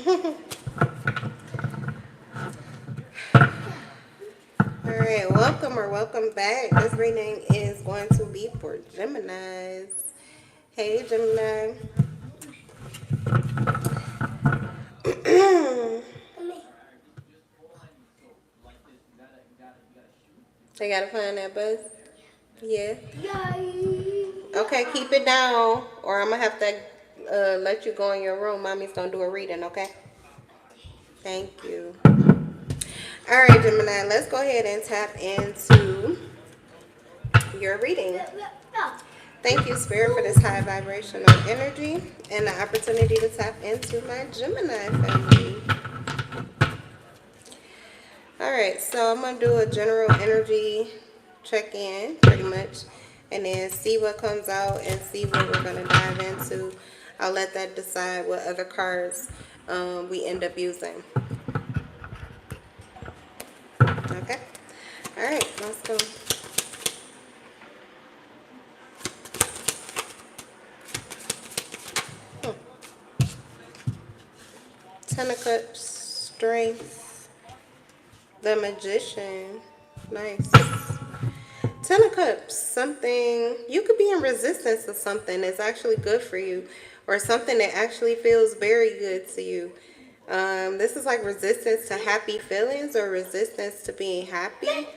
Alright, welcome or welcome back. This reading is going to be for Geminis. Hey, Gemini. They gotta find that bus? Yeah. Okay, keep it down, or I'm gonna have to let you go in your room. Mommy's gonna do a reading, okay? Thank you. Alright, Gemini, let's go ahead and tap into your reading. Thank you, Spirit, for this high vibrational energy and the opportunity to tap into my Gemini family. Alright, so I'm going to do a general energy check-in, pretty much, and then see what comes out and see what we're going to dive into. I'll let that decide what other cards we end up using. Okay? Alright, let's go. Ten of Cups, Strength, the Magician. Nice. Ten of Cups, something, you could be in resistance to something that's actually good for you, or something that actually feels very good to you. This is like resistance to happy feelings or resistance to being happy.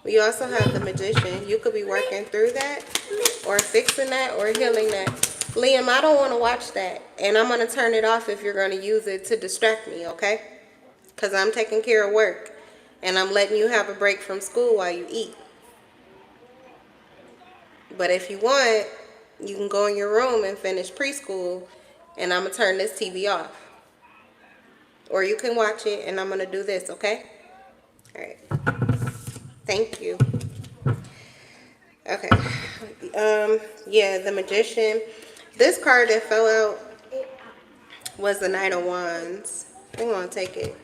We also have the Magician. You could be working through that or fixing that or healing that. Liam, I don't want to watch that, and I'm going to turn it off if you're going to use it to distract me, okay? Because I'm taking care of work, and I'm letting you have a break from school while you eat. But if you want, you can go in your room and finish preschool, and I'm going to turn this TV off. Or you can watch it, and I'm going to do this, okay? All right. Thank you. Okay. Yeah, the Magician. This card that fell out was the Knight of Wands. I'm going to take it.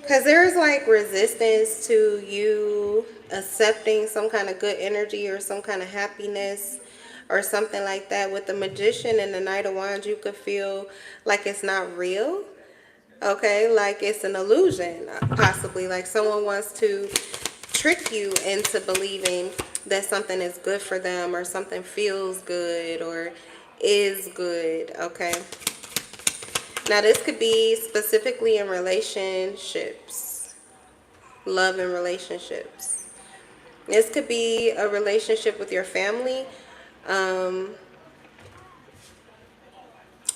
Because there's like resistance to you accepting some kind of good energy or some kind of happiness or something like that. With the Magician and the Knight of Wands, you could feel like it's not real. Okay, like it's an illusion, possibly. Like someone wants to trick you into believing that something is good for them or something feels good or is good, okay? Now, this could be specifically in relationships, love and relationships. This could be a relationship with your family, a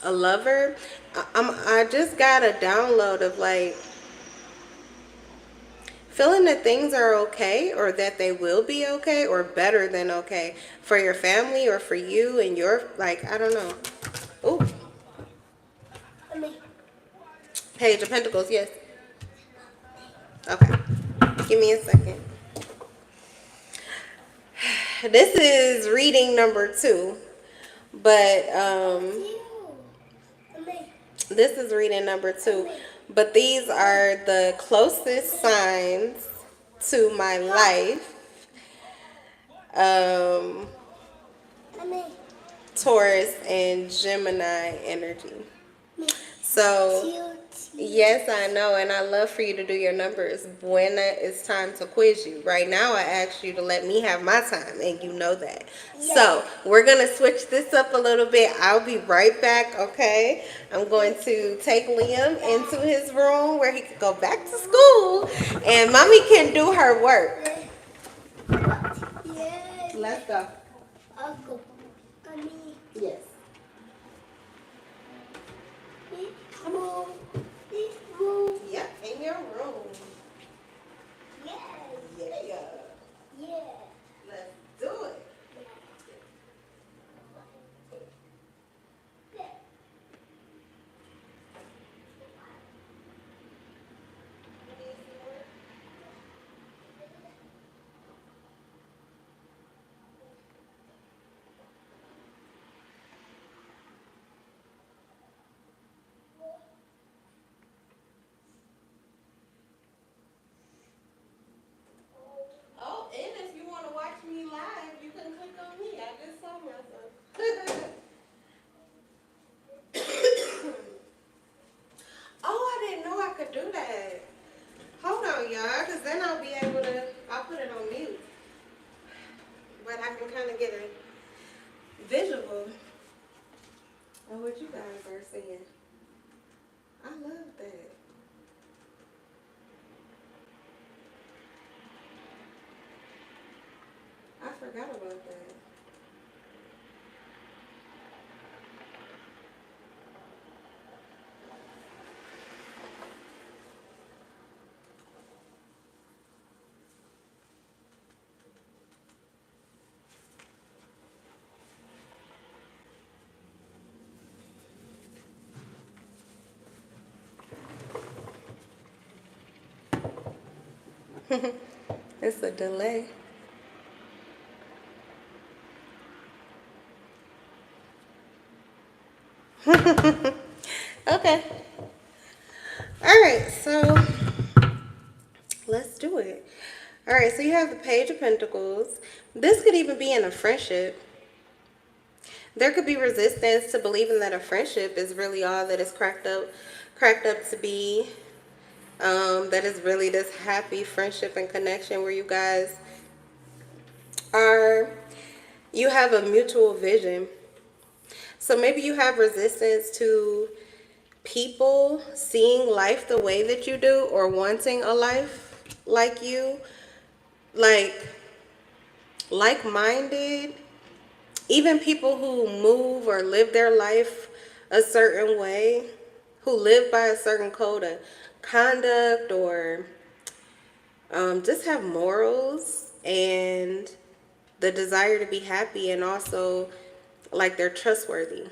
lover. I just got a download of like feeling that things are okay or that they will be okay or better than okay for your family or for you and your, like, I don't know. Ooh. Page of Pentacles, yes. Okay. Give me a second. This is reading number 2. But this is reading number 2. But these are the closest signs to my life. Taurus and Gemini energy. So, yes, I know, and I love for you to do your numbers when it's time to quiz you. Right now, I asked you to let me have my time, and you know that. Yes. So, we're going to switch this up a little bit. I'll be right back, okay? I'm going to take Liam into his room where he can go back to school, and Mommy can do her work. Let's go. I'll go. Yes. Yep, in your room. Yeah. Yeah. Yeah. Let's do it. can kind of get a visual of what you guys are seeing. I love that. I forgot about that. It's a delay. Okay. All right, so let's do it. All right, so you have the Page of Pentacles. This could even be in a friendship. There could be resistance to believing that a friendship is really all that it's cracked up to be. That is really this happy friendship and connection where you guys are, you have a mutual vision. So maybe you have resistance to people seeing life the way that you do or wanting a life like you, like like-minded, even people who move or live their life a certain way, who live by a certain code of conduct or just have morals and the desire to be happy, and also like they're trustworthy.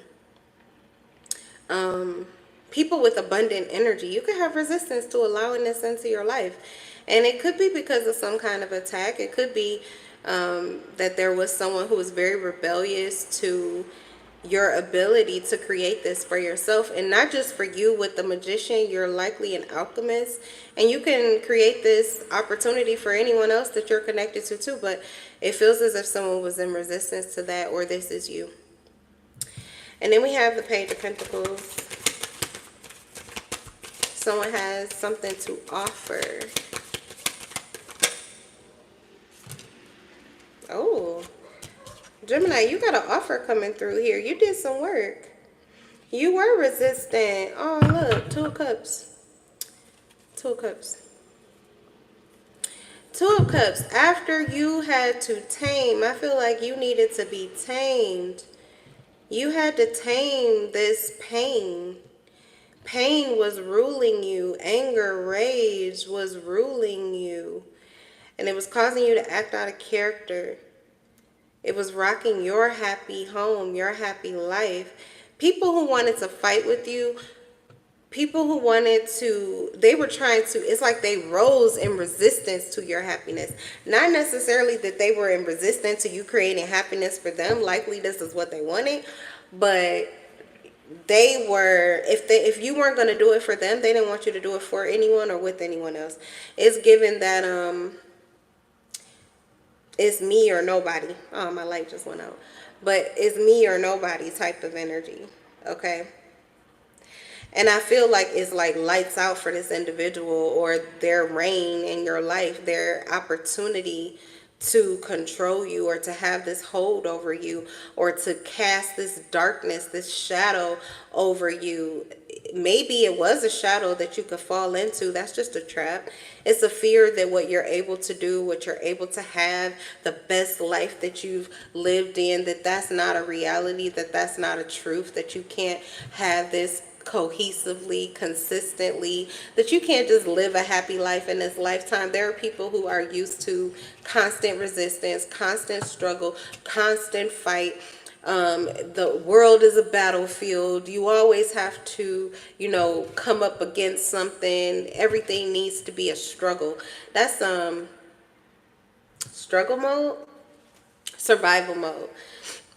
People with abundant energy, you could have resistance to allowing this into your life. And it could be because of some kind of attack. It could be that there was someone who was very rebellious to your ability to create this for yourself, and not just for you. With the Magician, you're likely an alchemist, and you can create this opportunity for anyone else that you're connected to too, but it feels as if someone was in resistance to that, or this is you. And then we have the Page of Pentacles. Someone has something to offer. Oh, Gemini, you got an offer coming through here. You did some work. You were resistant. Oh, look, Two of Cups. Two of Cups. Two of Cups. After you had to tame, I feel like you needed to be tamed. You had to tame this pain. Pain was ruling you. Anger, rage was ruling you. And it was causing you to act out of character. It was rocking your happy home, your happy life. People who wanted to fight with you, people who wanted to, they were trying to, it's like they rose in resistance to your happiness. Not necessarily that they were in resistance to you creating happiness for them. Likely this is what they wanted. But they were, if you weren't going to do it for them, they didn't want you to do it for anyone or with anyone else. It's given that it's me or nobody. Oh, my light just went out. But it's me or nobody type of energy. Okay. And I feel like it's like lights out for this individual, or their reign in your life, their opportunity to control you, or to have this hold over you, or to cast this darkness, this shadow over you. Maybe it was a shadow that you could fall into. That's just a trap. It's a fear that what you're able to do, what you're able to have, the best life that you've lived in, that's not a reality, that's not a truth, that you can't have this cohesively, consistently, that you can't just live a happy life in this lifetime. There are people who are used to constant resistance, constant struggle, constant fight. The world is a battlefield. You always have to, come up against something. Everything needs to be a struggle. That's struggle mode, survival mode.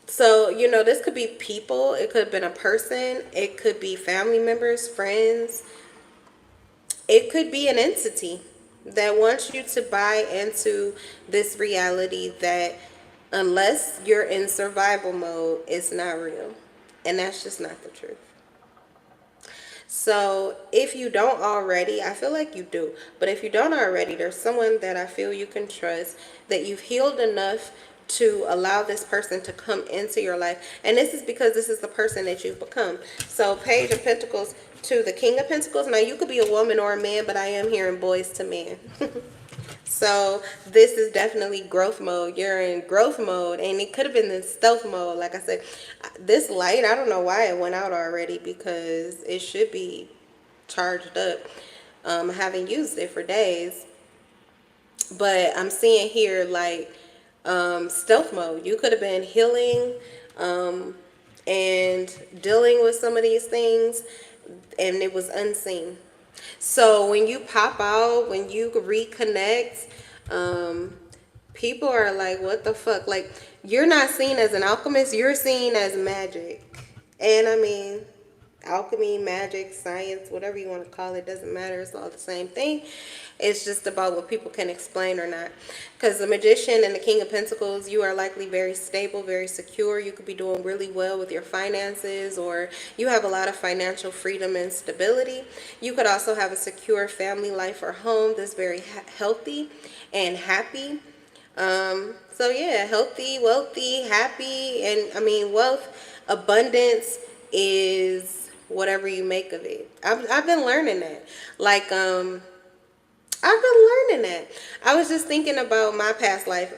So, this could be people. It could have been a person. It could be family members, friends. It could be an entity that wants you to buy into this reality that unless you're in survival mode, it's not real. And that's just not the truth. So if you don't already, I feel like you do, but if you don't already, there's someone that I feel you can trust, that you've healed enough to allow this person to come into your life. And this is because this is the person that you've become. So Page of Pentacles to the King of Pentacles. Now you could be a woman or a man, but I am hearing boys to men. So this is definitely growth mode. You're in growth mode, and it could have been in stealth mode. Like I said, this light, I don't know why it went out already, because it should be charged up. I haven't used it for days, but I'm seeing here like stealth mode. You could have been healing and dealing with some of these things, and it was unseen. So when you pop out, when you reconnect, people are like, what the fuck? Like, you're not seen as an alchemist, you're seen as magic. And I mean, alchemy, magic, science, whatever you want to call it, doesn't matter. It's all the same thing. It's just about what people can explain or not. Because the Magician and the King of Pentacles, you are likely very stable, very secure. You could be doing really well with your finances, or you have a lot of financial freedom and stability. You could also have a secure family life or home that's very healthy and happy. So yeah, healthy, wealthy, happy, and I mean, wealth, abundance is whatever you make of it. I've been learning that. Like, I've been learning that. I was just thinking about my past life,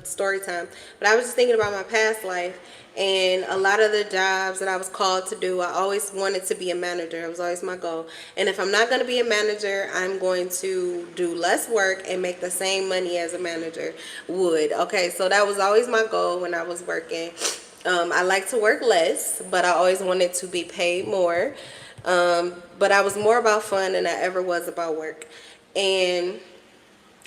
story time. But I was just thinking about my past life, and a lot of the jobs that I was called to do, I always wanted to be a manager. It was always my goal. And if I'm not going to be a manager, I'm going to do less work and make the same money as a manager would. Okay, so that was always my goal when I was working. I like to work less, but I always wanted to be paid more. But I was more about fun than I ever was about work. And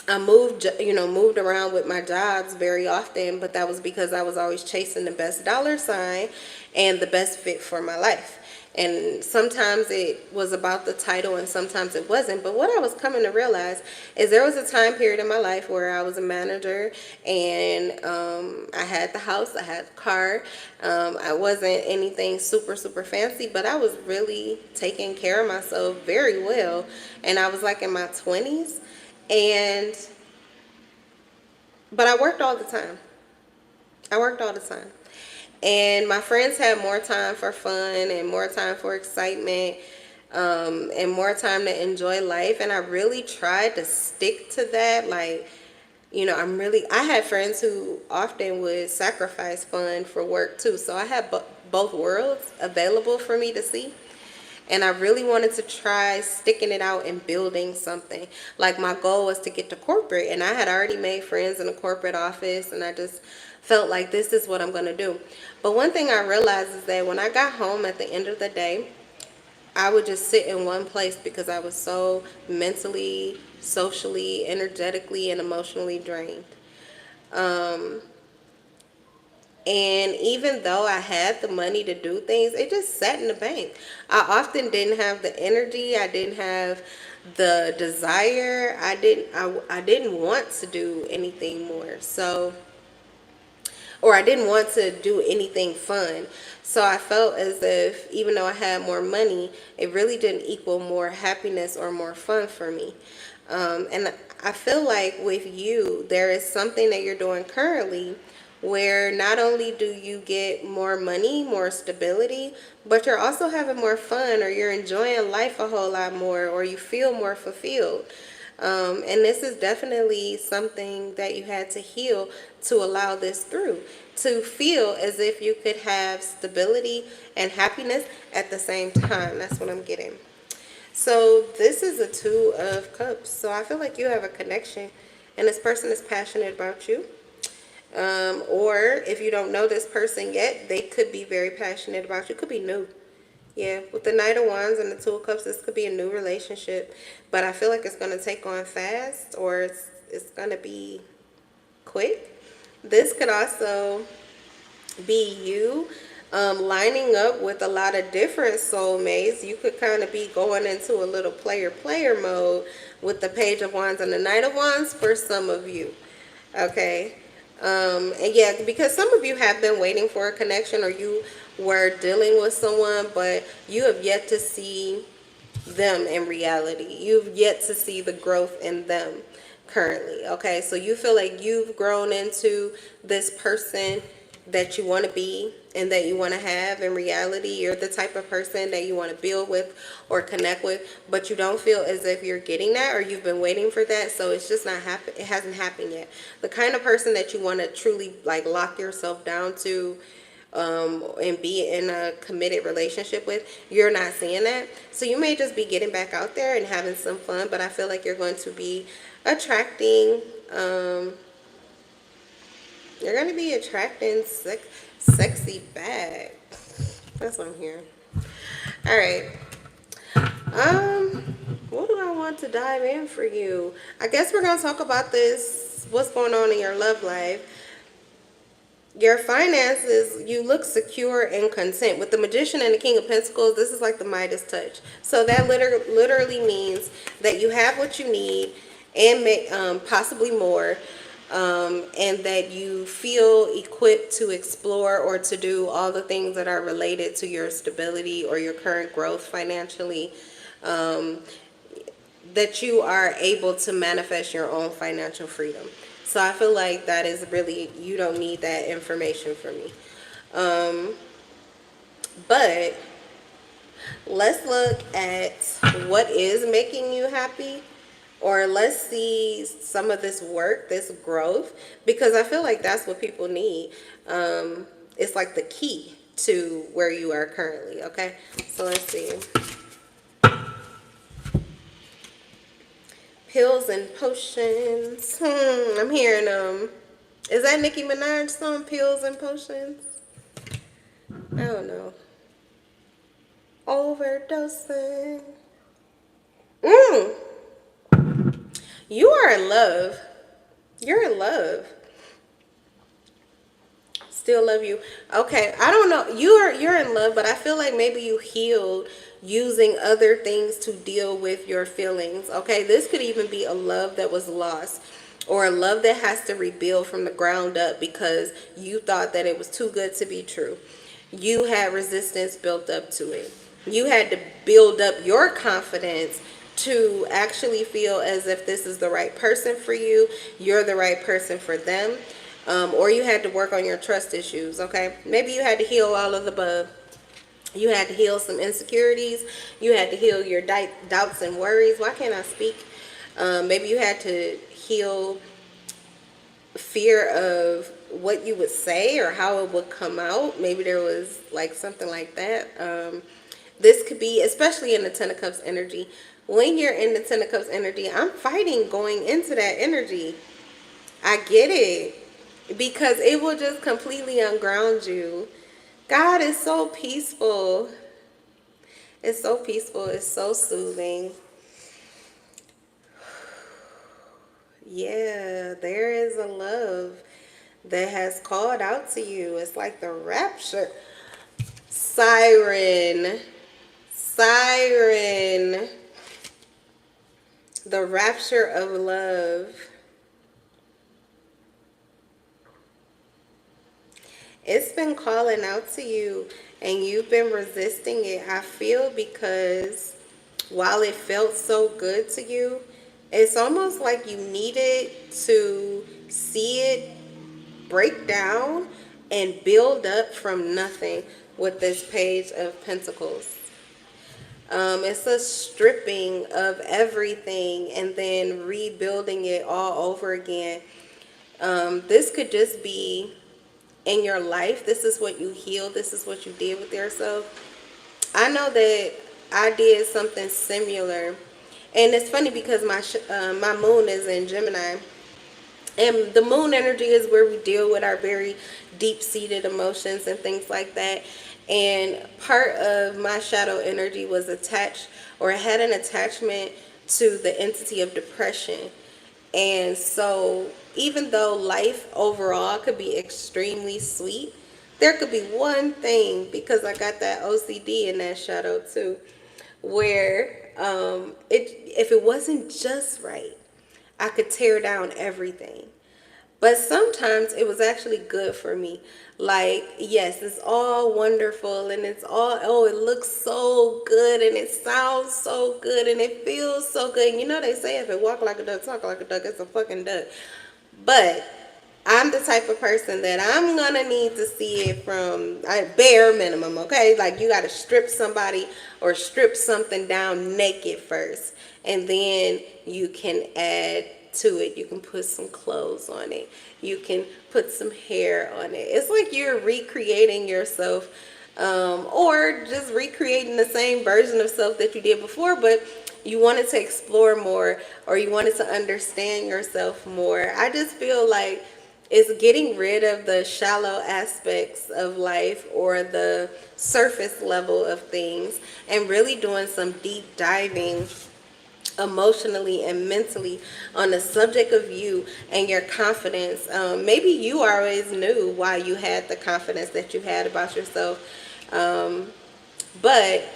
I moved around with my jobs very often, but that was because I was always chasing the best dollar sign and the best fit for my life. And sometimes it was about the title and sometimes it wasn't. But what I was coming to realize is there was a time period in my life where I was a manager, and I had the house, I had the car. I wasn't anything super, super fancy, but I was really taking care of myself very well. And I was like in my 20s. But I worked all the time. I worked all the time. And my friends had more time for fun and more time for excitement, and more time to enjoy life. And I really tried to stick to that. Like, I had friends who often would sacrifice fun for work too. So I had both worlds available for me to see. And I really wanted to try sticking it out and building something. Like, my goal was to get to corporate, and I had already made friends in a corporate office, and I just felt like this is what I'm going to do. But one thing I realized is that when I got home at the end of the day, I would just sit in one place because I was so mentally, socially, energetically, and emotionally drained. And even though I had the money to do things, it just sat in the bank. I often didn't have the energy. I didn't have the desire. I didn't want to do anything more. Or I didn't want to do anything fun. So I felt as if even though I had more money, it really didn't equal more happiness or more fun for me. And I feel like with you, there is something that you're doing currently where not only do you get more money, more stability, but you're also having more fun, or you're enjoying life a whole lot more, or you feel more fulfilled. And this is definitely something that you had to heal to allow this through, to feel as if you could have stability and happiness at the same time. That's what I'm getting. So this is a Two of Cups. So I feel like you have a connection, and this person is passionate about you. Or if you don't know this person yet, they could be very passionate about you. Could be new. Yeah, with the Knight of Wands and the Two of Cups, this could be a new relationship. But I feel like it's going to take on fast, or it's going to be quick. This could also be you lining up with a lot of different soulmates. You could kind of be going into a little player mode with the Page of Wands and the Knight of Wands for some of you. Okay. And yeah, because some of you have been waiting for a connection, or you were dealing with someone, but you have yet to see them in reality. You've yet to see the growth in them. currently. Okay, so you feel like you've grown into this person that you want to be and that you want to have. In reality, you're the type of person that you want to build with or connect with, but you don't feel as if you're getting that, or you've been waiting for that, so it's just not happen. It hasn't happened yet. The kind of person that you want to truly like lock yourself down to, and be in a committed relationship with, you're not seeing that. So you may just be getting back out there and having some fun, but I feel like you're going to be attracting, you're going to be attracting sexy back. That's what I'm hearing. All right. What do I want to dive in for you? I guess we're going to talk about this, what's going on in your love life. Your finances, you look secure and content. With the Magician and the King of Pentacles, this is like the Midas touch. So that literally means that you have what you need and possibly more, and that you feel equipped to explore or to do all the things that are related to your stability or your current growth financially. That you are able to manifest your own financial freedom. So I feel like that is really, you don't need that information from me. But let's look at what is making you happy, or let's see some of this work, this growth, because I feel like that's what people need. It's like the key to where you are currently. Okay, so let's see. Pills and potions. I'm hearing is that Nicki Minaj song, Pills and Potions? I don't know. Overdosing. You are in love. You're in love. Still love you. Okay, I don't know. You're in love, but I feel like maybe you healed using other things to deal with your feelings. Okay, this could even be a love that was lost, or a love that has to rebuild from the ground up because you thought that it was too good to be true. You had resistance built up to it. You had to build up your confidence to actually feel as if this is the right person for you, you're the right person for them. Or you had to work on your trust issues. Okay, maybe you had to heal all of the above. You had to heal some insecurities. You had to heal your doubts and worries. Why can't I speak? Maybe you had to heal fear of what you would say or how it would come out. Maybe there was like something like that. This could be, especially in the Ten of Cups energy. When you're in the Ten of Cups energy, I'm fighting going into that energy. I get it. Because it will just completely unground you. God is so peaceful. It's so peaceful. It's so soothing. Yeah, there is a love that has called out to you. It's like the rapture. Siren. Siren. The rapture of love. It's been calling out to you and you've been resisting it, I feel, because while it felt so good to you, it's almost like you needed to see it break down and build up from nothing with this Page of Pentacles. It's a stripping of everything and then rebuilding it all over again. This could just be in your life. This is what you healed. This is what you did with yourself. I know that I did something similar, and it's funny because my moon is in Gemini, and the moon energy is where we deal with our very deep-seated emotions and things like that. And part of my shadow energy was attached, or had an attachment to the entity of depression. And so even though life overall could be extremely sweet, there could be one thing, because I got that OCD in that shadow too, where if it wasn't just right, I could tear down everything. But sometimes it was actually good for me. Like, yes, it's all wonderful and it's all, oh, it looks so good and it sounds so good and it feels so good. And you know, they say if it walk like a duck, talk like a duck, it's a fucking duck. But I'm the type of person that I'm gonna need to see it from a bare minimum, okay? Like you gotta strip somebody or strip something down naked first, and then you can add to it. You can put some clothes on it. You can put some hair on it. It's like you're recreating yourself, or just recreating the same version of self that you did before, but you wanted to explore more or you wanted to understand yourself more. I just feel like it's getting rid of the shallow aspects of life or the surface level of things and really doing some deep diving emotionally and mentally on the subject of you and your confidence. Maybe you always knew why you had the confidence that you had about yourself, but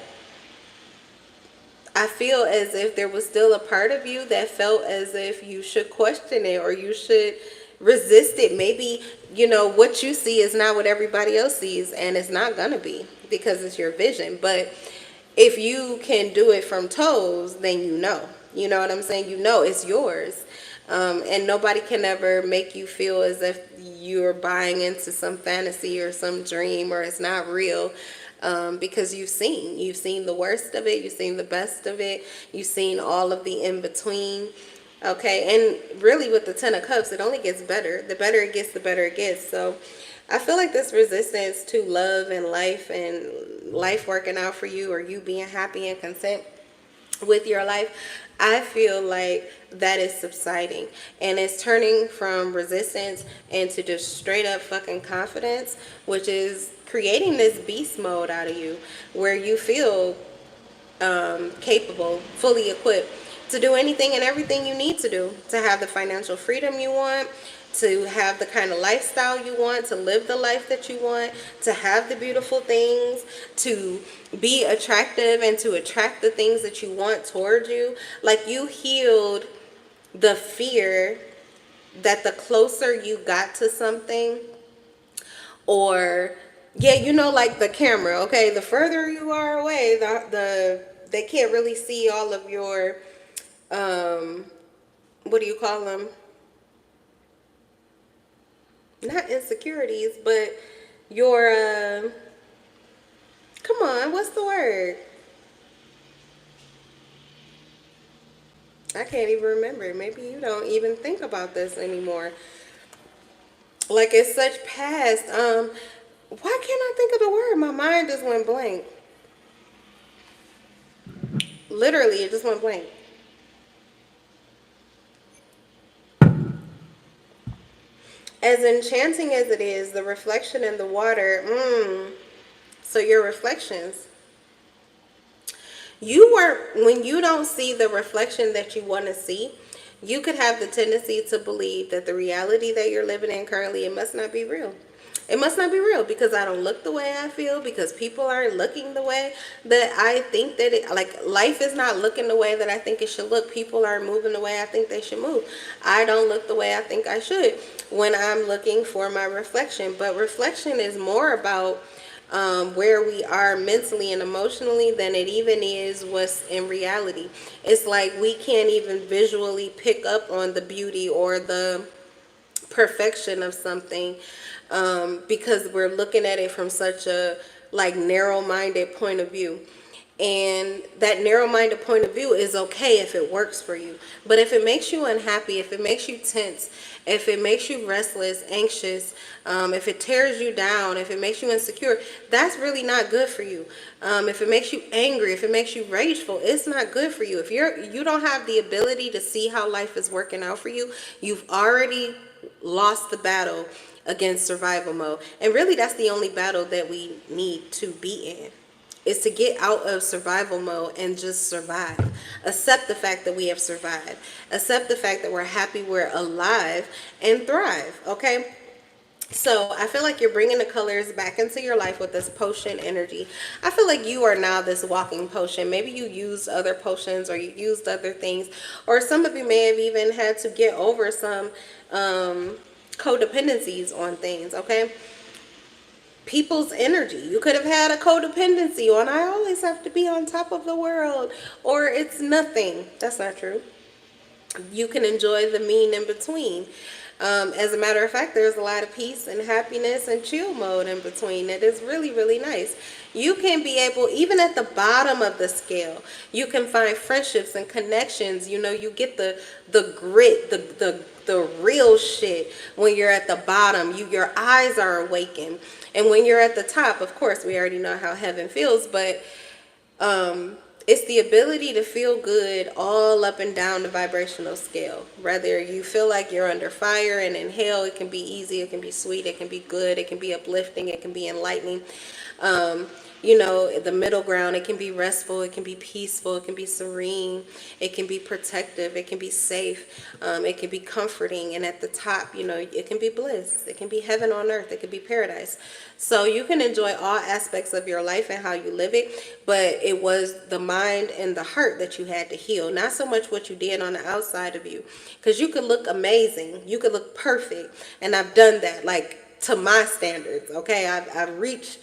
I feel as if there was still a part of you that felt as if you should question it or you should resist it. Maybe, you know, what you see is not what everybody else sees, and it's not going to be because it's your vision. But if you can do it from toes, then you know. You know what I'm saying? You know it's yours. And nobody can ever make you feel as if you're buying into some fantasy or some dream or it's not real, because you've seen the worst of it, you've seen the best of it, you've seen all of the in between. Okay, and really with the Ten of Cups, it only gets better. The better it gets, the better it gets. So I feel like this resistance to love and life working out for you, or you being happy and content with your life, I feel like that is subsiding and it's turning from resistance into just straight up fucking confidence, which is creating this beast mode out of you where you feel capable, fully equipped to do anything and everything you need to do, to have the financial freedom you want, to have the kind of lifestyle you want, to live the life that you want, to have the beautiful things, to be attractive and to attract the things that you want towards you. Like you healed the fear that the closer you got to something, or yeah, you know, like the camera, okay, the further you are away, they can't really see all of your what do you call them, not insecurities, but your come on, what's the word? I can't even remember. Maybe you don't even think about this anymore. Like it's such past. Why can't I think of the word? My mind just went blank. Literally, it just went blank. As enchanting as it is, the reflection in the water, so your reflections. When you don't see the reflection that you want to see, you could have the tendency to believe that the reality that you're living in currently, it must not be real. It must not be real because I don't look the way I feel, because people aren't looking the way that I think that it, like life is not looking the way that I think it should look. People aren't moving the way I think they should move. I don't look the way I think I should when I'm looking for my reflection. But reflection is more about where we are mentally and emotionally than it even is what's in reality. It's like we can't even visually pick up on the beauty or the perfection of something, because we're looking at it from such a like narrow-minded point of view. And that narrow-minded point of view is okay if it works for you. But if it makes you unhappy, if it makes you tense, if it makes you restless, anxious, if it tears you down, if it makes you insecure, that's really not good for you. If it makes you angry, if it makes you rageful, it's not good for you. If you don't have the ability to see how life is working out for you, you've already lost the battle against survival mode. And really, that's the only battle that we need to be in, is to get out of survival mode and just survive. Accept the fact that we have survived. Accept the fact that we're happy, we're alive, and thrive, okay? So I feel like you're bringing the colors back into your life with this potion energy. I feel like you are now this walking potion. Maybe you used other potions or you used other things, or some of you may have even had to get over some codependencies on things, okay? People's energy. You could have had a codependency on, I always have to be on top of the world, or it's nothing. That's not true. You can enjoy the mean in between. As a matter of fact, there's a lot of peace and happiness and chill mode in between. It is really, really nice. You can be able, even at the bottom of the scale, you can find friendships and connections. You know, you get the grit, the real shit when you're at the bottom. Your eyes are awakened. And when you're at the top, of course, we already know how heaven feels, but it's the ability to feel good all up and down the vibrational scale. Whether you feel like you're under fire and in hell, it can be easy, it can be sweet, it can be good, it can be uplifting, it can be enlightening. You know, the middle ground, it can be restful, it can be peaceful, it can be serene, it can be protective, it can be safe, it can be comforting. And at the top, you know, it can be bliss, it can be heaven on earth, it can be paradise. So you can enjoy all aspects of your life and how you live it, but it was the mind and the heart that you had to heal, not so much what you did on the outside of you. Because you could look amazing, you could look perfect, and I've done that, like, to my standards, okay? I've reached,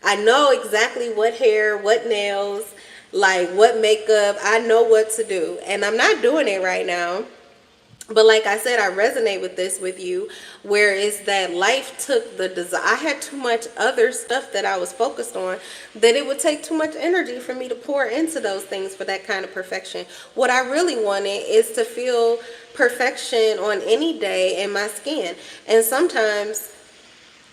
I know exactly what hair, what nails, like what makeup, I know what to do. And I'm not doing it right now. But like I said, I resonate with this with you, where is that life took the desire. I had too much other stuff that I was focused on, that it would take too much energy for me to pour into those things for that kind of perfection. What I really wanted is to feel perfection on any day in my skin. And sometimes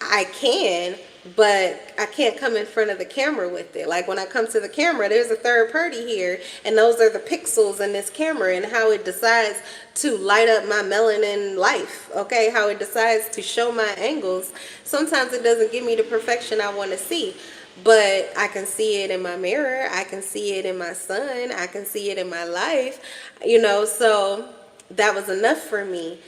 I can, but I can't come in front of the camera with it. Like when I come to the camera, there's a third party here, and those are the pixels in this camera and how it decides to light up my melanin life, okay? How it decides to show my angles. Sometimes it doesn't give me the perfection I want to see, but I can see it in my mirror, I can see it in my son, I can see it in my life, you know, so that was enough for me.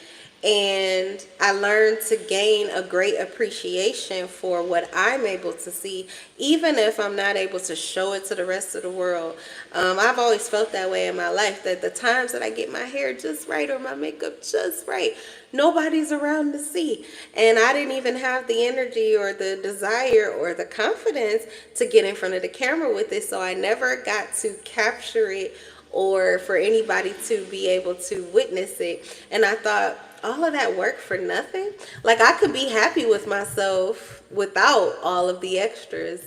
And I learned to gain a great appreciation for what I'm able to see, even if I'm not able to show it to the rest of the world. I've always felt that way in my life, that the times that I get my hair just right or my makeup just right, nobody's around to see. And I didn't even have the energy or the desire or the confidence to get in front of the camera with it, so I never got to capture it or for anybody to be able to witness it. And I thought, all of that work for nothing? Like, I could be happy with myself without all of the extras.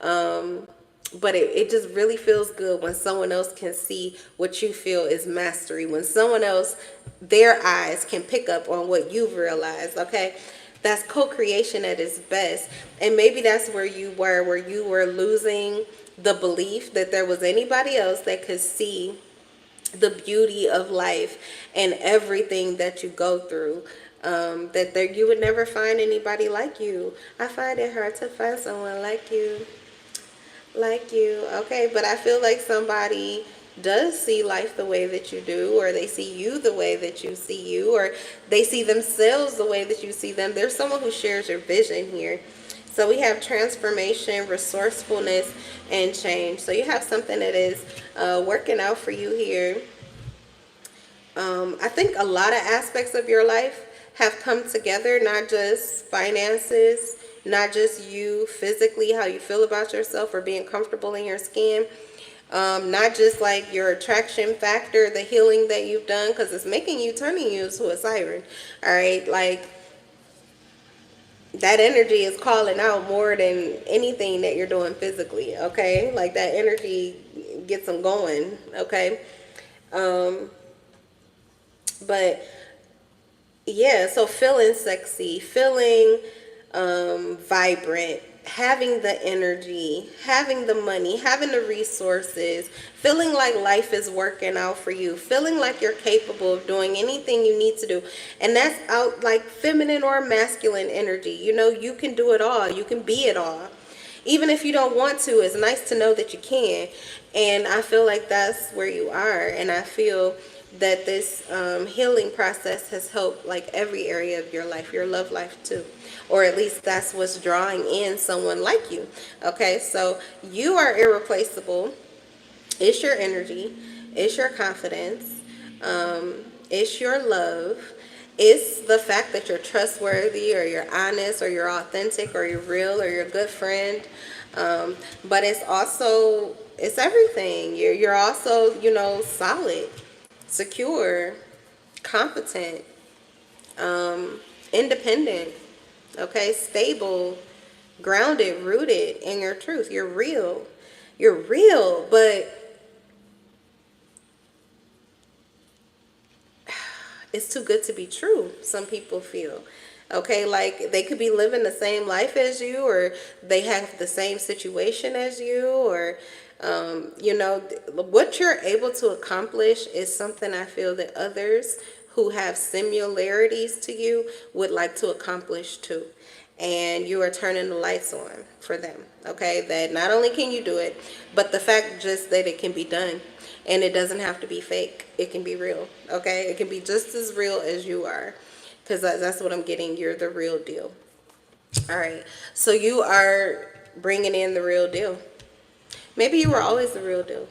But it just really feels good when someone else can see what you feel is mastery. When someone else, their eyes can pick up on what you've realized, okay? That's co-creation at its best. And maybe that's where you were losing the belief that there was anybody else that could see the beauty of life and everything that you go through, that there, you would never find anybody like you. I find it hard to find someone like you, okay? But I feel like somebody does see life the way that you do, or they see you the way that you see you, or they see themselves the way that you see them. There's someone who shares your vision here. So we have transformation, resourcefulness, and change. So you have something that is working out for you here. I think a lot of aspects of your life have come together, not just finances, not just you physically, how you feel about yourself or being comfortable in your skin. Not just like your attraction factor, the healing that you've done, because it's making you, turning you to a siren. All right, like, that energy is calling out more than anything that you're doing physically, okay? Like, that energy gets them going, okay? But yeah, so feeling sexy, feeling vibrant, having the energy, having the money, having the resources, feeling like life is working out for you, feeling like you're capable of doing anything you need to do. And that's out, like, feminine or masculine energy. You know, you can do it all. You can be it all. Even if you don't want to, it's nice to know that you can. And I feel like that's where you are. And I feel that this healing process has helped, like, every area of your life, your love life too. Or at least that's what's drawing in someone like you. Okay, so you are irreplaceable. It's your energy. It's your confidence. It's your love. It's the fact that you're trustworthy, or you're honest, or you're authentic, or you're real, or you're a good friend. But it's also, it's everything. You're also, you know, solid, secure, competent, independent, okay, stable, grounded, rooted in your truth. You're real. You're real, but it's too good to be true, some people feel. Okay, like they could be living the same life as you, or they have the same situation as you, or you know, what you're able to accomplish is something I feel that others who have similarities to you would like to accomplish too. And you are turning the lights on for them. Okay, that not only can you do it, but the fact just that it can be done. And it doesn't have to be fake. It can be real. Okay, it can be just as real as you are, because that's what I'm getting. You're the real deal. All right, so you are bringing in the real deal. Maybe you were always the real deal.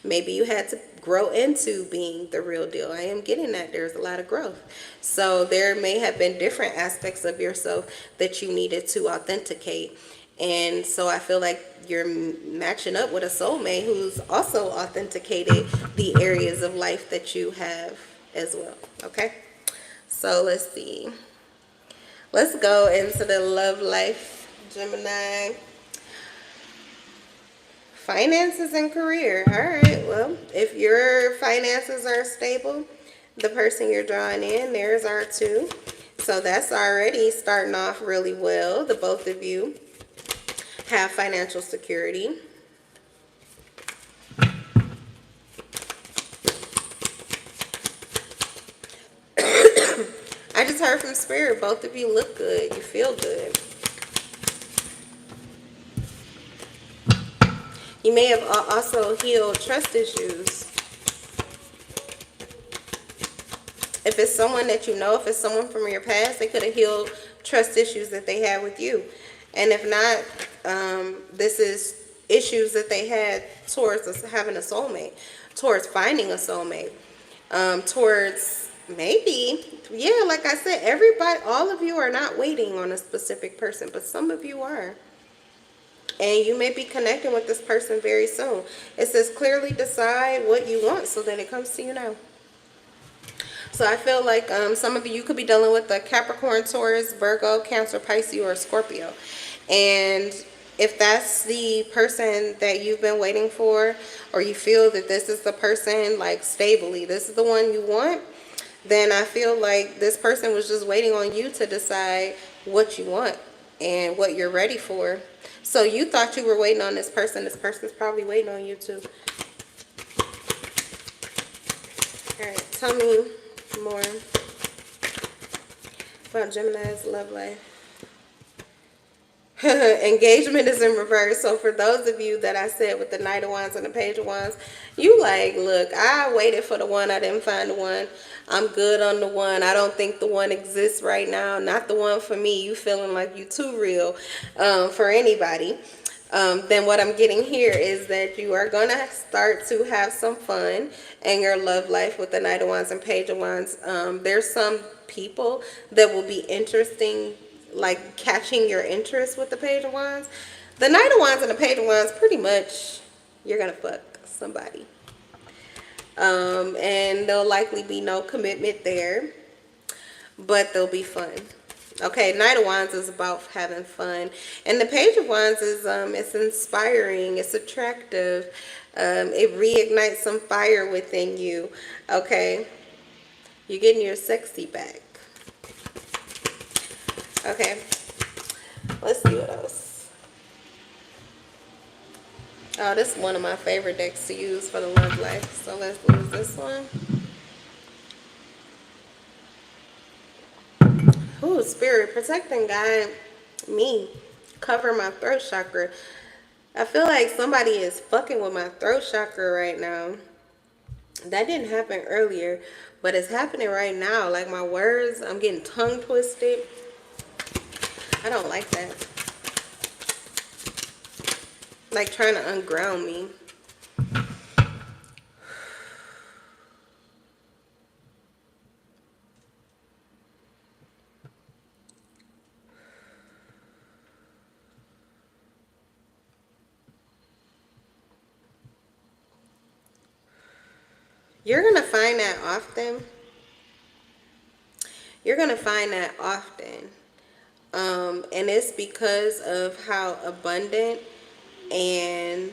Maybe you had to grow into being the real deal. I am getting that there's a lot of growth. So there may have been different aspects of yourself that you needed to authenticate. And so I feel like you're matching up with a soulmate who's also authenticated the areas of life that you have as well. Okay? So let's see. Let's go into the love life, Gemini. Finances and career. All right. Well, if your finances are stable, the person you're drawing in, theirs are too. So that's already starting off really well. The both of you have financial security. I just heard from Spirit, both of you look good. You feel good. You may have also healed trust issues. If it's someone that you know, if it's someone from your past, they could have healed trust issues that they had with you. And if not, this is issues that they had towards having a soulmate, towards finding a soulmate, towards maybe, yeah, like I said, everybody, all of you are not waiting on a specific person, but some of you are. And you may be connecting with this person very soon. It says clearly decide what you want so that it comes to you now. So I feel like some of you could be dealing with a Capricorn, Taurus, Virgo, Cancer, Pisces, or Scorpio. And if that's the person that you've been waiting for, or you feel that this is the person, like stably, this is the one you want, then I feel like this person was just waiting on you to decide what you want and what you're ready for. So you thought you were waiting on this person. This person's probably waiting on you too. All right, tell me more about Gemini's love life. Engagement is in reverse. So for those of you that I said with the Knight of Wands and the Page of Wands, you like, look, I waited for the one, I didn't find the one. I'm good on the one. I don't think the one exists right now. Not the one for me. You feeling like you too real for anybody. Then what I'm getting here is that you are going to start to have some fun in your love life with the Knight of Wands and Page of Wands. There's some people that will be interesting, like catching your interest with the Page of Wands. The Knight of Wands and the Page of Wands, pretty much, you're going to fuck somebody. And there'll likely be no commitment there, but they'll be fun. Okay, Knight of Wands is about having fun. And the Page of Wands is, it's inspiring, it's attractive. It reignites some fire within you. Okay, you're getting your sexy back. Okay, let's see what else. Oh, this is one of my favorite decks to use for the love life. So let's use this one. Ooh, Spirit, protect and guide me. Cover my throat chakra. I feel like somebody is fucking with my throat chakra right now. That didn't happen earlier, but it's happening right now. Like my words, I'm getting tongue twisted. I don't like that. Like trying to unground me. You're going to find that often. You're going to find that often. And it's because of how abundant and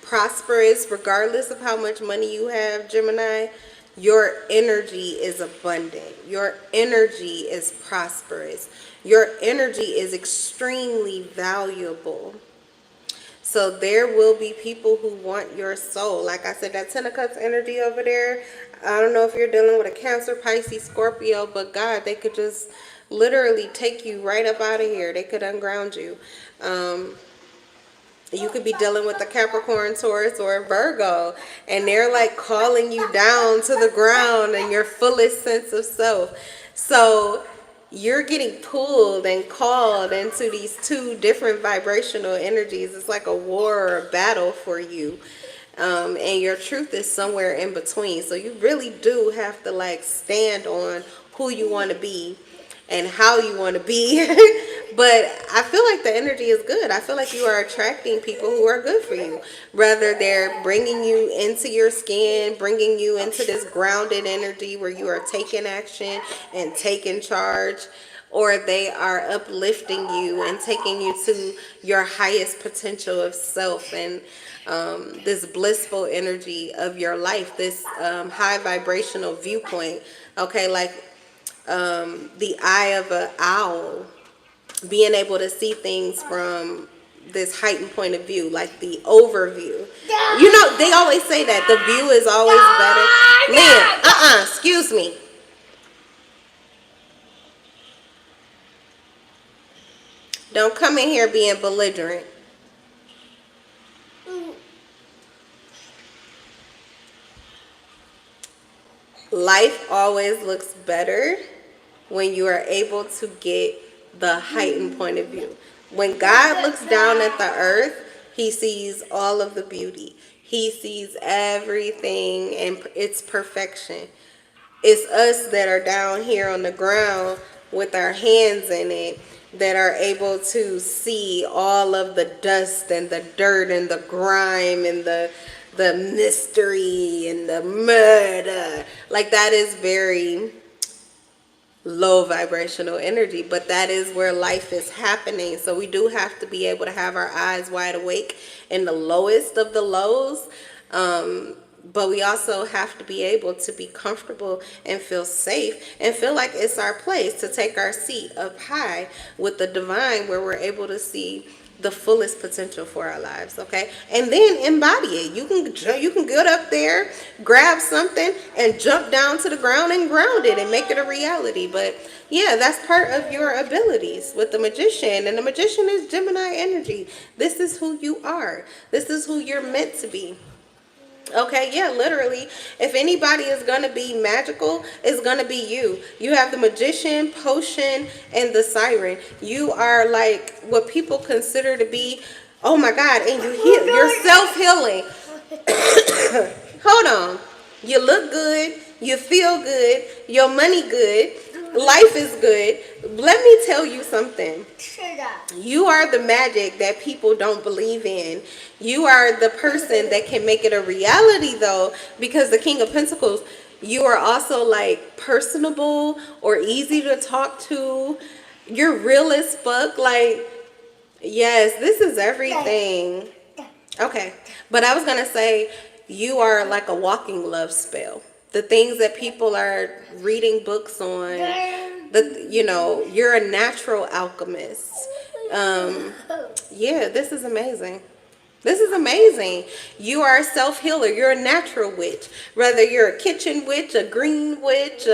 prosperous, regardless of how much money you have, Gemini, your energy is abundant. Your energy is prosperous. Your energy is extremely valuable. So there will be people who want your soul. Like I said, that Ten of Cups energy over there, I don't know if you're dealing with a Cancer, Pisces, Scorpio, but God, they could just literally take you right up out of here. They could unground you. You could be dealing with a Capricorn, Taurus, or a Virgo, and they're like calling you down to the ground and your fullest sense of self. So you're getting pulled and called into these two different vibrational energies. It's like a war or a battle for you. And your truth is somewhere in between. So you really do have to like stand on who you want to be and how you want to be. But I feel like the energy is good. I feel like you are attracting people who are good for you. Whether they're bringing you into your skin, bringing you into this grounded energy where you are taking action and taking charge, or they are uplifting you and taking you to your highest potential of self and this blissful energy of your life, this high vibrational viewpoint. Okay, like the eye of an owl, being able to see things from this heightened point of view, like the overview. You know, they always say that the view is always better. Liam, excuse me. Don't come in here being belligerent. Life always looks better when you are able to get the heightened point of view. When God looks down at the earth, he sees all of the beauty. He sees everything and its perfection. It's us that are down here on the ground with our hands in it that are able to see all of the dust and the dirt and the grime and the mystery and the murder. Like, that is very low vibrational energy, but that is where life is happening. So we do have to be able to have our eyes wide awake in the lowest of the lows. But we also have to be able to be comfortable and feel safe and feel like it's our place to take our seat up high with the divine, where we're able to see the fullest potential for our lives. Okay, and then embody it. You can get up there, grab something, and jump down to the ground and ground it and make it a reality. But yeah, that's part of your abilities with the magician, and the magician is Gemini energy. This is who you are. This is who you're meant to be. Okay, yeah, literally, if anybody is going to be magical, it's going to be you. You have the magician, potion, and the siren. You are like what people consider to be, oh my God, and you're self-healing. Hold on. You look good. You feel good. Your money good. Life is good. Let me tell you something. You are the magic that people don't believe in. You are the person that can make it a reality, though, because the King of Pentacles, you are also like personable or easy to talk to. You're real as fuck. Like, yes, this is everything. Okay, but I was gonna say, you are like a walking love spell. The things that people are reading books on, you're a natural alchemist. Yeah, this is amazing. This is amazing. You are a self-healer. You're a natural witch. Whether you're a kitchen witch, a green witch,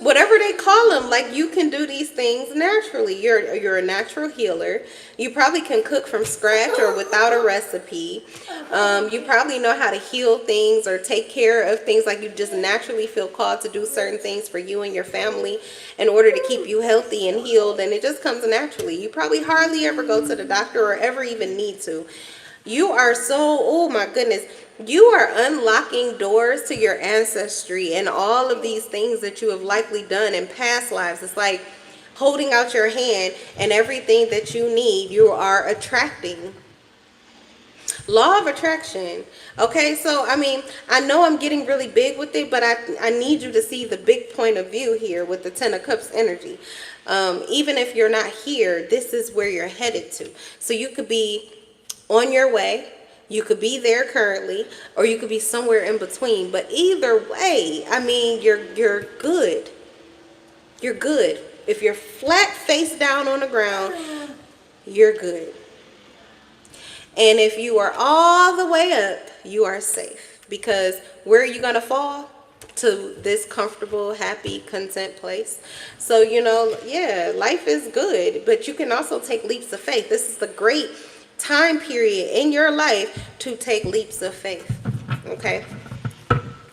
whatever they call them, like, you can do these things naturally. You're a natural healer. You probably can cook from scratch or without a recipe. You probably know how to heal things or take care of things. Like, you just naturally feel called to do certain things for you and your family in order to keep you healthy and healed. And it just comes naturally. You probably hardly ever go to the doctor or ever even need to. You are so, oh my goodness, you are unlocking doors to your ancestry and all of these things that you have likely done in past lives. It's like holding out your hand, and everything that you need, you are attracting. Law of attraction. Okay, so I mean, I know I'm getting really big with it, but I need you to see the big point of view here with the Ten of Cups energy. Even if you're not here, this is where you're headed to. So you could be on your way, you could be there currently, or you could be somewhere in between. But either way, I mean, you're good. You're good. If you're flat face down on the ground, you're good. And if you are all the way up, you are safe. Because where are you going to fall? To this comfortable, happy, content place. So, you know, yeah, life is good. But you can also take leaps of faith. This is the great time period in your life to take leaps of faith. Okay?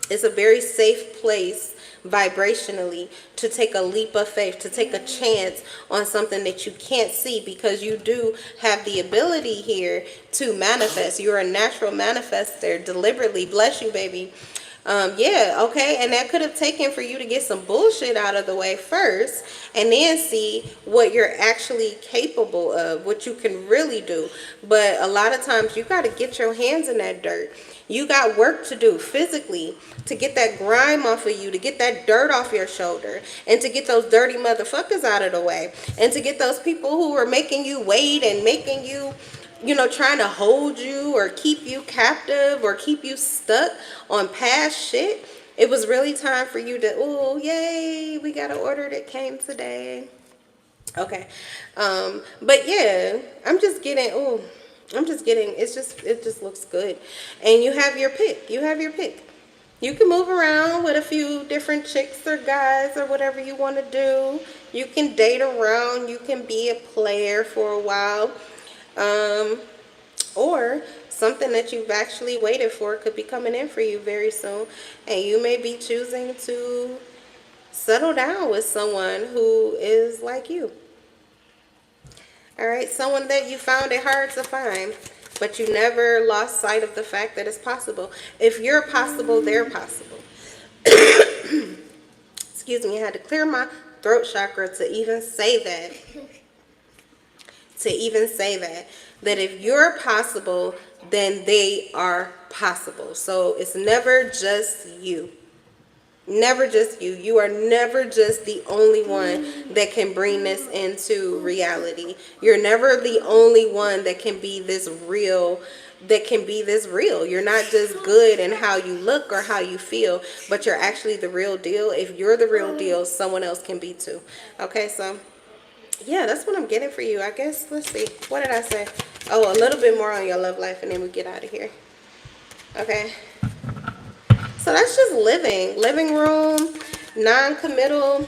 It's a very safe place vibrationally to take a leap of faith, to take a chance on something that you can't see, because you do have the ability here to manifest. You're a natural manifester deliberately. Bless you, baby. Yeah, okay, and that could have taken for you to get some bullshit out of the way first and then see what you're actually capable of, what you can really do. But a lot of times you got to get your hands in that dirt. You got work to do physically to get that grime off of you, to get that dirt off your shoulder, and to get those dirty motherfuckers out of the way, and to get those people who are making you wait and making you, you know, trying to hold you or keep you captive or keep you stuck on past shit. It was really time for you to, oh, yay, we got an order that came today. Okay. But yeah, I'm just getting, it just looks good. And you have your pick. You have your pick. You can move around with a few different chicks or guys or whatever you want to do. You can date around. You can be a player for a while. Or something that you've actually waited for could be coming in for you very soon. And you may be choosing to settle down with someone who is like you. All right, someone that you found it hard to find, but you never lost sight of the fact that it's possible. If you're possible, they're possible. Excuse me, I had to clear my throat chakra to even say that. That if you're possible, then they are possible. So it's never just you. Never just you. You are never just the only one that can bring this into reality. You're never the only one that can be this real. You're not just good in how you look or how you feel, but you're actually the real deal. If you're the real deal, someone else can be too. Okay, so yeah, that's what I'm getting for you. I guess, let's see. What did I say? Oh, a little bit more on your love life and then we get out of here. Okay. So that's just living room, non-committal,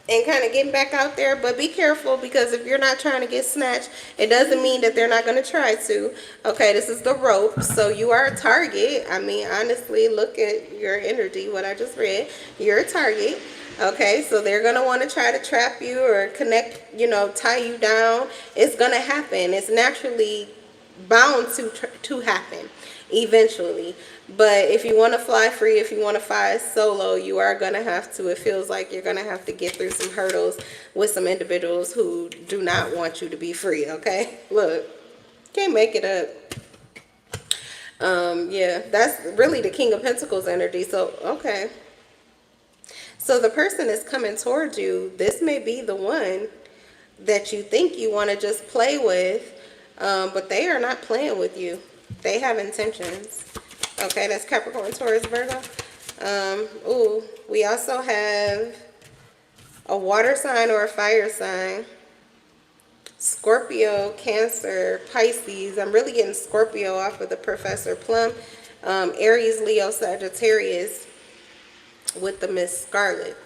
and kind of getting back out there. But be careful, because if you're not trying to get snatched, it doesn't mean that they're not going to try to. Okay, this is the rope. So you are a target. I mean, honestly, look at your energy, what I just read. You're a target. Okay, so they're going to want to try to trap you or connect, you know, tie you down. It's going to happen. It's naturally bound to happen eventually. But if you want to fly free, if you want to fly solo, you are going to have to, it feels like you're going to have to get through some hurdles with some individuals who do not want you to be free, okay? Look, can't make it up. Yeah, that's really the King of Pentacles energy. So, okay. So the person is coming towards you. This may be the one that you think you want to just play with, but they are not playing with you. They have intentions. Okay, that's Capricorn, Taurus, Virgo. Ooh, we also have a water sign or a fire sign. Scorpio, Cancer, Pisces. I'm really getting Scorpio off of the Professor Plum. Aries, Leo, Sagittarius with the Miss Scarlet.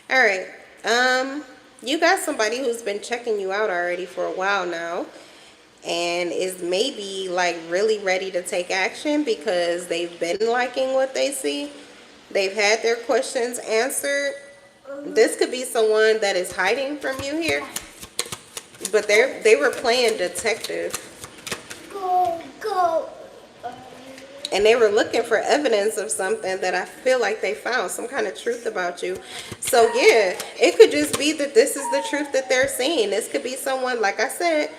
All right. You got somebody who's been checking you out already for a while now, and is maybe like really ready to take action because they've been liking what they see. They've had their questions answered. This could be someone that is hiding from you here, but they were playing detective. and they were looking for evidence of something that I feel like they found, some kind of truth about you. So yeah, it could just be that this is the truth that they're seeing. This could be someone, like I said,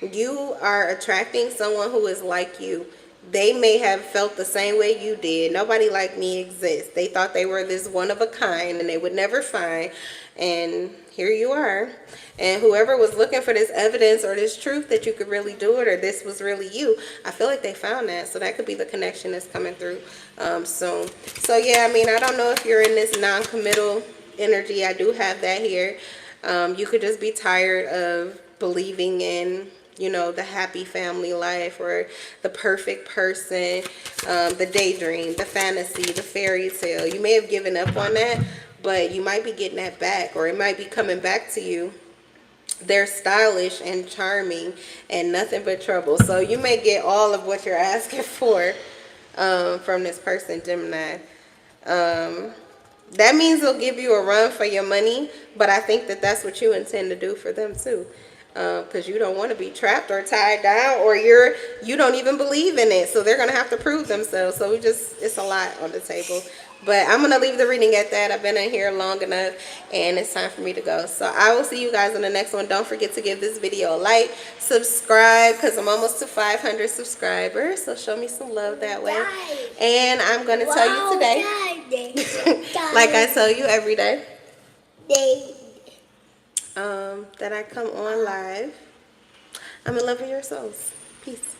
you are attracting someone who is like you. They may have felt the same way you did. Nobody like me exists. They thought they were this one of a kind and they would never find. And here you are. And whoever was looking for this evidence or this truth that you could really do it or this was really you, I feel like they found that. So that could be the connection that's coming through soon. So yeah, I mean, I don't know if you're in this non-committal energy. I do have that here. You could just be tired of believing in, you know, the happy family life or the perfect person, the daydream, the fantasy, the fairy tale. You may have given up on that, but you might be getting that back, or it might be coming back to you. They're stylish and charming and nothing but trouble. So you may get all of what you're asking for from this person, Gemini. That means they'll give you a run for your money, but I think that that's what you intend to do for them too. Because you don't want to be trapped or tied down, or you don't even believe in it, so they're gonna have to prove themselves. So it's a lot on the table. But I'm gonna leave the reading at that. I've been in here long enough, and it's time for me to go. So I will see you guys in the next one. Don't forget to give this video a like, subscribe, because I'm almost to 500 subscribers. So show me some love that way. And I'm gonna tell you today, like I tell you every day, that I come on live. I'm in love with your souls. Peace.